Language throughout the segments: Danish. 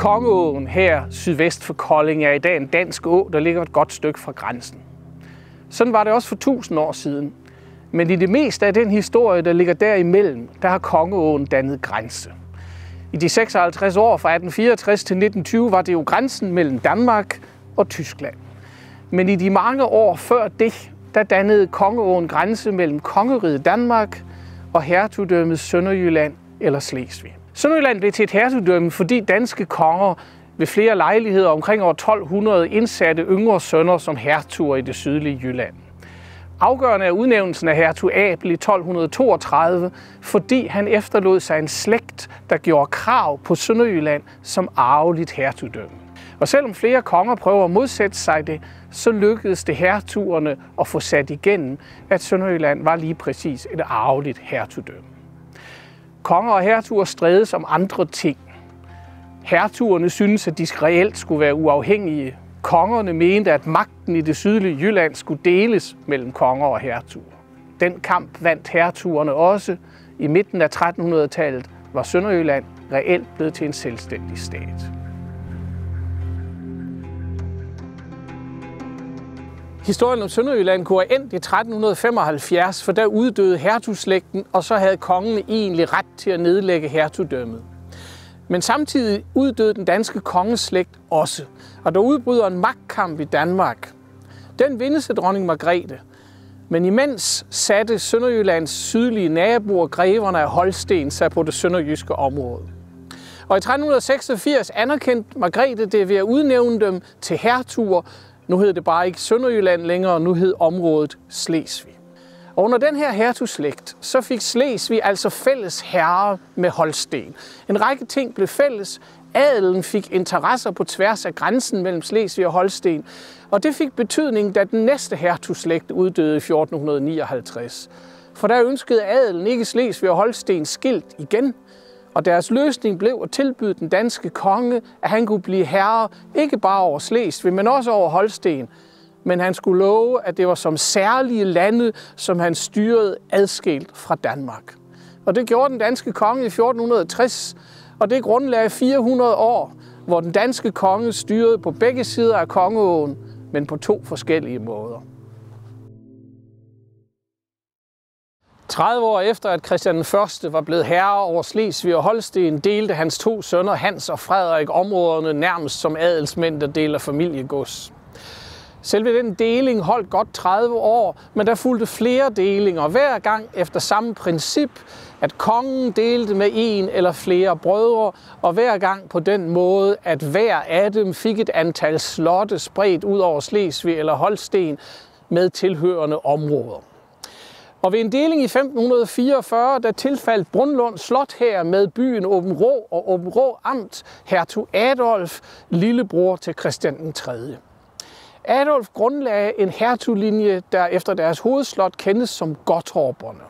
Kongeåen her sydvest for Kolding er i dag en dansk å, der ligger et godt stykke fra grænsen. Sådan var det også for 1000 år siden. Men i det meste af den historie, der ligger derimellem, der har Kongeåen dannet grænse. I de 56 år fra 1864 til 1920 var det jo grænsen mellem Danmark og Tyskland. Men i de mange år før det, der dannede Kongeåen grænse mellem Kongeriget Danmark og hertugdømmet Sønderjylland eller Slesvig. Sønderjylland blev til et hertugdømme, fordi danske konger ved flere lejligheder omkring år 1200 indsatte yngre sønner som hertuger i det sydlige Jylland. Afgørende er udnævnelsen af hertug Abel i 1232, fordi han efterlod sig en slægt, der gjorde krav på Sønderjylland som arveligt hertugdømme. Og selvom flere konger prøver at modsætte sig det, så lykkedes det hertugerne at få sat igennem, at Sønderjylland var lige præcis et arveligt hertugdømme. Konger og hertuger strædes om andre ting. Hertugerne syntes, at de reelt skulle være uafhængige. Kongerne mente, at magten i det sydlige Jylland skulle deles mellem konger og hertuger. Den kamp vandt hertugerne også. I midten af 1300-tallet var Sønderjylland reelt blevet til en selvstændig stat. Historien om Sønderjylland kunne have endt i 1375, for der uddøde hertugslægten, og så havde kongen egentlig ret til at nedlægge hertugdømmet. Men samtidig uddøde den danske kongeslægt også, og der udbryder en magtkamp i Danmark. Den vindes af dronning Margrethe. Men imens satte Sønderjyllands sydlige naboer, greverne af Holsten, sig på det sønderjyske område. Og i 1386 anerkendte Margrethe det ved at udnævne dem til hertuger. Nu hed det bare ikke Sønderjylland længere, nu hed området Slesvig. Og under den her hertugslægt, så fik Slesvig altså fælles herre med Holsten. En række ting blev fælles. Adelen fik interesser på tværs af grænsen mellem Slesvig og Holsten, og det fik betydning, da den næste hertugslægt uddøde i 1459. For der ønskede adelen ikke Slesvig og Holsten skilt igen, og deres løsning blev at tilbyde den danske konge, at han kunne blive herre ikke bare over Slesvig, men også over Holsten. Men han skulle love, at det var som særlige lande, som han styrede adskilt fra Danmark. Og det gjorde den danske konge i 1460, og det grundlagde 400 år, hvor den danske konge styrede på begge sider af Kongeåen, men på 2 forskellige måder. 30 år efter, at Christian I var blevet herre over Slesvig og Holsten, delte hans 2 sønner, Hans og Frederik, områderne nærmest som adelsmænd, der deler familiegods. Selve den deling holdt godt 30 år, men der fulgte flere delinger, hver gang efter samme princip, at kongen delte med en eller flere brødre, og hver gang på den måde, at hver af dem fik et antal slotte spredt ud over Slesvig eller Holsten med tilhørende områder. Og ved en deling i 1544, der tilfaldt Brundlund Slot her med byen Aabenraa og Aabenraa Amt, hertug Adolf, lillebror til Christian 3. Adolf grundlagde en hertuglinje, der efter deres hovedslot kendes som Gottorperne.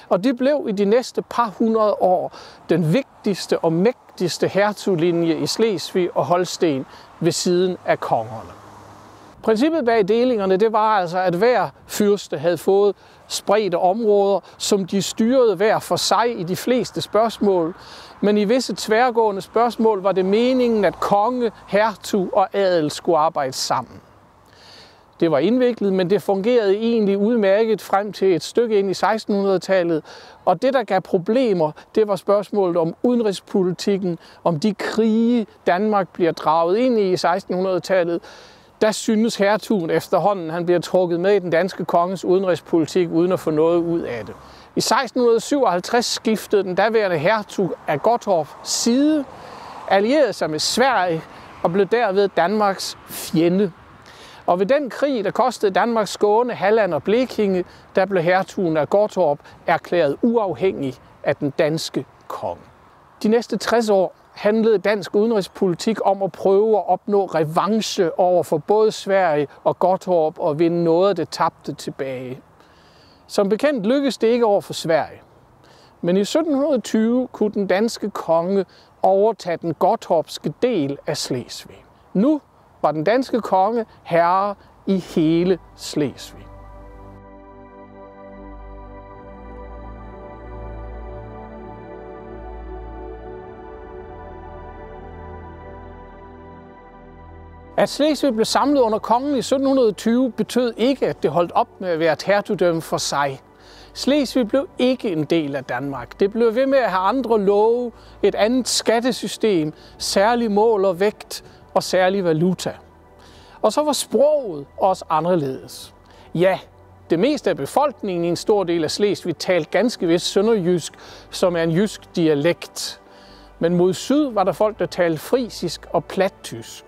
Og det blev i de næste par hundrede år den vigtigste og mægtigste hertuglinje i Slesvig og Holsten ved siden af kongerne. Princippet bag delingerne, det var altså, at hver fyrste havde fået spredte områder, som de styrede hver for sig i de fleste spørgsmål. Men i visse tværgående spørgsmål var det meningen, at konge, hertug og adel skulle arbejde sammen. Det var indviklet, men det fungerede egentlig udmærket frem til et stykke ind i 1600-tallet. Og det, der gav problemer, det var spørgsmålet om udenrigspolitikken, om de krige, Danmark bliver draget ind i 1600-tallet. Der synes hertugen efterhånden, han bliver trukket med i den danske konges udenrigspolitik, uden at få noget ud af det. I 1657 skiftede den daværende hertug af Gottorp side, allierede sig med Sverige og blev derved Danmarks fjende. Og ved den krig, der kostede Danmarks Skåne, Halland og Blekinge, der blev hertugen af Gottorp erklæret uafhængig af den danske konge. De næste 60 år handlede dansk udenrigspolitik om at prøve at opnå revanche over for både Sverige og Gottorp og vinde noget af det tabte tilbage. Som bekendt lykkedes det ikke over for Sverige. Men i 1720 kunne den danske konge overtage den gottorpske del af Slesvig. Nu var den danske konge herre i hele Slesvig. At Slesvig blev samlet under kongen i 1720 betød ikke, at det holdt op med at være et hertugdømme for sig. Slesvig blev ikke en del af Danmark. Det blev ved med at have andre love, et andet skattesystem, særlig mål og vægt og særlig valuta. Og så var sproget også anderledes. Ja, det meste af befolkningen i en stor del af Slesvig talte ganske vist sønderjysk, som er en jysk dialekt. Men mod syd var der folk, der talte frisisk og plattysk.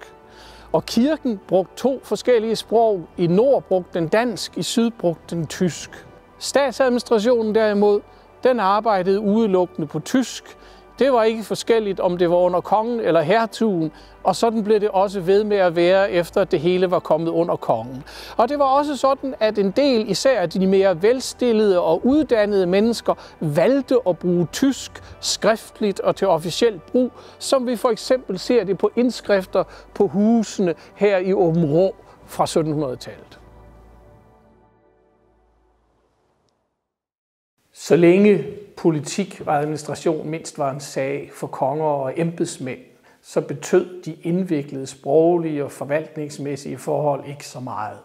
Og kirken brugte 2 forskellige sprog. I nord brugte den dansk, i syd brugte den tysk. Statsadministrationen derimod, den arbejdede udelukkende på tysk. Det var ikke forskelligt, om det var under kongen eller hertugen, og sådan blev det også ved med at være, efter at det hele var kommet under kongen. Og det var også sådan, at en del, især de mere velstillede og uddannede mennesker, valgte at bruge tysk skriftligt og til officielt brug, som vi for eksempel ser det på indskrifter på husene her i Aabenraa fra 1700-tallet. Så længe politik og administration mindst var en sag for konger og embedsmænd, så betød de indviklede sproglige og forvaltningsmæssige forhold ikke så meget.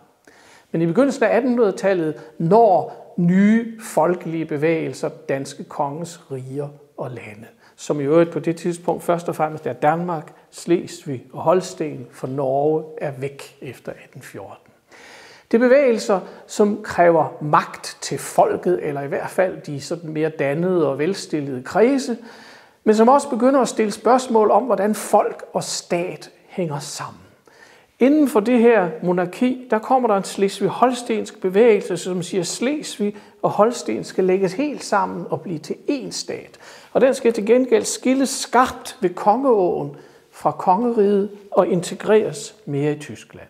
Men i begyndelsen af 1800-tallet når nye folkelige bevægelser danske kongens riger og lande, som i øvrigt på det tidspunkt først og fremmest er Danmark, Slesvig og Holsten, for Norge er væk efter 1814. Det er bevægelser, som kræver magt til folket, eller i hvert fald de sådan mere dannede og velstillede kredse, men som også begynder at stille spørgsmål om, hvordan folk og stat hænger sammen. Inden for det her monarki, der kommer der en slesvig-holstensk bevægelse, som siger, at Slesvig og Holsten skal lægges helt sammen og blive til én stat. Og den skal til gengæld skilles skarpt ved Kongeåen fra kongeriget og integreres mere i Tyskland.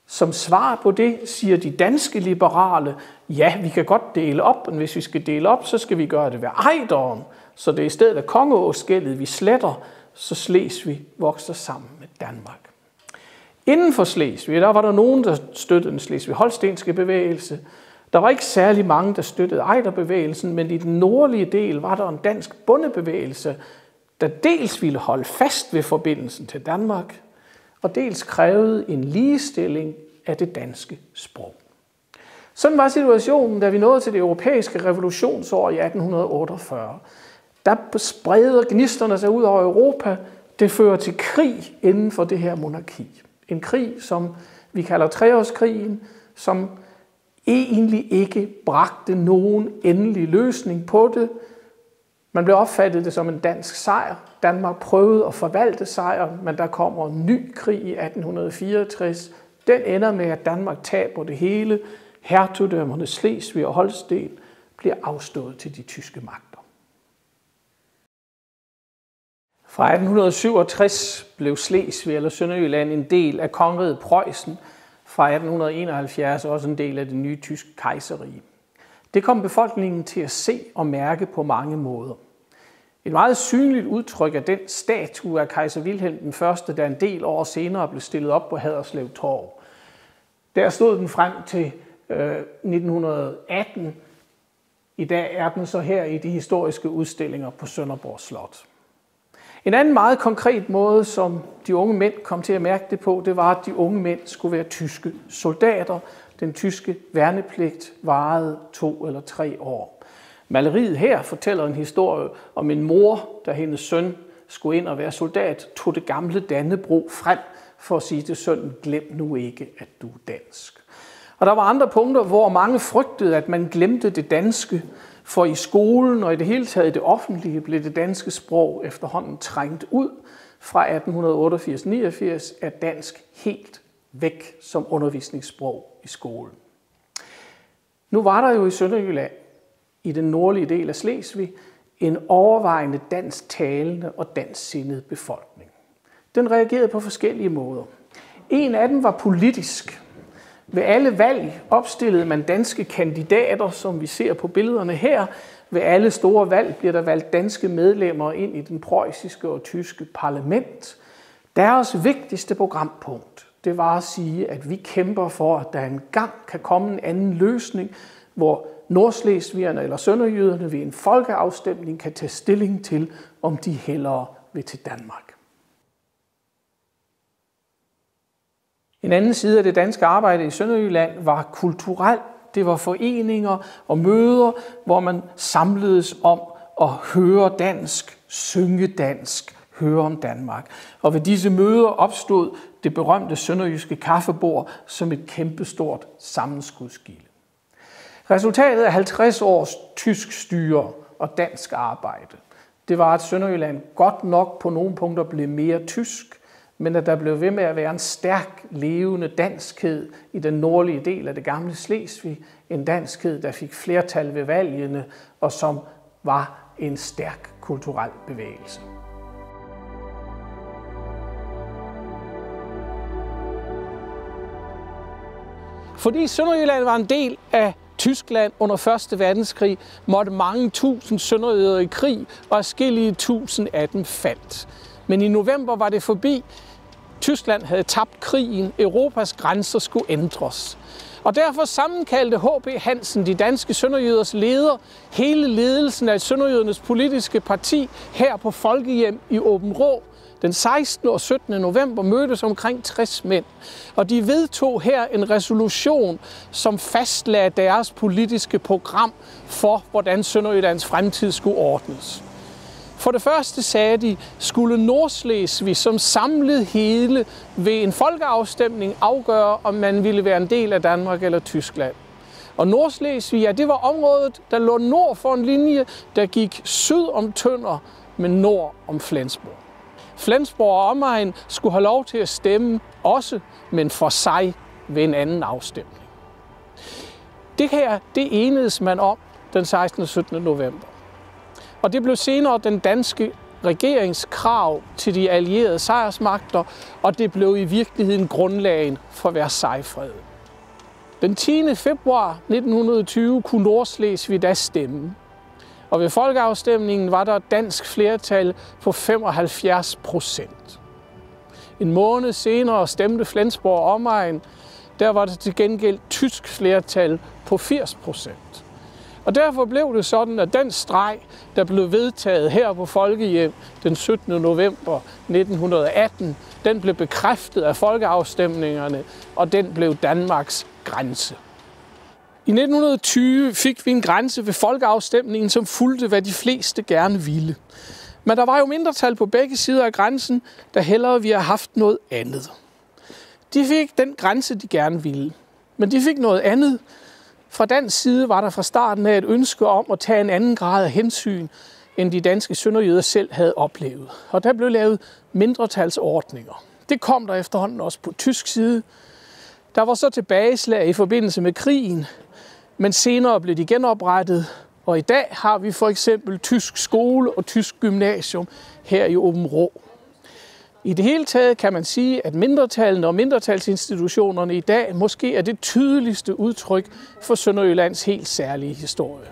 Som svar på det siger de danske liberale, ja, vi kan godt dele op, men hvis vi skal dele op, så skal vi gøre det ved Ejderen. Så det er i stedet af Kongeåsgældet, vi sletter, så Slesvig vokser sammen med Danmark. Inden for Slesvig, der var der nogen, der støttede den slesvig-holstenske bevægelse. Der var ikke særlig mange, der støttede Ejderbevægelsen, men i den nordlige del var der en dansk bondebevægelse, der dels ville holde fast ved forbindelsen til Danmark, og dels krævede en ligestilling af det danske sprog. Sådan var situationen, da vi nåede til det europæiske revolutionsår i 1848. Der spreder gnisterne sig ud over Europa. Det fører til krig inden for det her monarki. En krig, som vi kalder Treårskrigen, som egentlig ikke bragte nogen endelig løsning på det. Man blev opfattet det som en dansk sejr. Danmark prøvede at forvalte sejren, men der kommer en ny krig i 1864. Den ender med, at Danmark taber det hele. Hertugdømmerne Slesvig og Holsten bliver afstået til de tyske magter. Fra 1867 blev Slesvig eller Sønderjylland en del af kongeriget Preussen. Fra 1871 også en del af det nye tyske kejserrige. Det kom befolkningen til at se og mærke på mange måder. Et meget synligt udtryk af den statue af kejser Wilhelm I, der en del år senere blev stillet op på Haderslev Torv. Der stod den frem til 1918. I dag er den så her i de historiske udstillinger på Sønderborg Slot. En anden meget konkret måde, som de unge mænd kom til at mærke det på, det var, at de unge mænd skulle være tyske soldater. Den tyske værnepligt varede 2 eller 3 år. Maleriet her fortæller en historie om en mor, da hendes søn skulle ind og være soldat, tog det gamle Dannebrog frem for at sige til sønnen, glem nu ikke, at du er dansk. Og der var andre punkter, hvor mange frygtede, at man glemte det danske, for i skolen og i det hele taget i det offentlige blev det danske sprog efterhånden trængt ud. Fra 1888-89 er dansk helt væk som undervisningssprog i skolen. Nu var der jo i Sønderjylland, i den nordlige del af Slesvig, en overvejende dansktalende og dansksindet befolkning. Den reagerede på forskellige måder. En af dem var politisk. Ved alle valg opstillede man danske kandidater, som vi ser på billederne her. Ved alle store valg bliver der valgt danske medlemmer ind i den preussiske og tyske parlament. Deres vigtigste programpunkt, det var at sige, at vi kæmper for, at der engang kan komme en anden løsning, hvor nordslesvigerne eller sønderjyderne ved en folkeafstemning kan tage stilling til, om de hellere vil til Danmark. En anden side af det danske arbejde i Sønderjylland var kulturelt. Det var foreninger og møder, hvor man samledes om at høre dansk, synge dansk, høre om Danmark. Og ved disse møder opstod det berømte sønderjyske kaffebord som et kæmpestort sammenskudskilde. Resultatet af 50 års tysk styre og dansk arbejde, det var, at Sønderjylland godt nok på nogle punkter blev mere tysk, men at der blev ved med at være en stærk, levende danskhed i den nordlige del af det gamle Slesvig. En danskhed, der fik flertal ved valgene, og som var en stærk kulturel bevægelse. Fordi Sønderjylland var en del af Tyskland under 1. verdenskrig, måtte mange tusind sønderjyder i krig, og adskillige tusind af dem faldt. Men i november var det forbi. Tyskland havde tabt krigen. Europas grænser skulle ændres. Og derfor sammenkaldte H.B. Hansen, de danske sønderjyders leder, hele ledelsen af sønderjydernes politiske parti her på Folkehjem i Aabenraa. Den 16. og 17. november mødtes omkring 60 mænd, og de vedtog her en resolution, som fastlagde deres politiske program for, hvordan Sønderjyllands fremtid skulle ordnes. For det første sagde de, skulle Nordslesvig som samlet hele ved en folkeafstemning afgøre, om man ville være en del af Danmark eller Tyskland. Og Nordslesvig, ja, det var området, der lå nord for en linje, der gik syd om Tønder, men nord om Flensborg. Flensborg og omegn skulle have lov til at stemme også, men for sig ved en anden afstemning. Det her, det enedes man om den 16. og 17. november. Og det blev senere den danske regerings krav til de allierede sejrsmagter, og det blev i virkeligheden grundlagen for Versailles-freden. Den 10. februar 1920 kunne Nordslesvig da stemme. Og ved folkeafstemningen var der et dansk flertal på 75%. En måned senere stemte Flensborg og omegn. Der var der til gengæld tysk flertal på 80%. Og derfor blev det sådan, at den streg, der blev vedtaget her på Folkehjem den 17. november 1918, den blev bekræftet af folkeafstemningerne, og den blev Danmarks grænse. I 1920 fik vi en grænse ved folkeafstemningen, som fulgte, hvad de fleste gerne ville. Men der var jo mindretal på begge sider af grænsen, der hellere ville have haft noget andet. De fik den grænse, de gerne ville. Men de fik noget andet. Fra dansk side var der fra starten af et ønske om at tage en anden grad af hensyn, end de danske sønderjyder selv havde oplevet. Og der blev lavet mindretalsordninger. Det kom der efterhånden også på tysk side. Der var så tilbageslag i forbindelse med krigen, men senere blev de genoprettet, og i dag har vi for eksempel tysk skole og tysk gymnasium her i Aabenraa. I det hele taget kan man sige, at mindretallene og mindretalsinstitutionerne i dag måske er det tydeligste udtryk for Sønderjyllands helt særlige historie.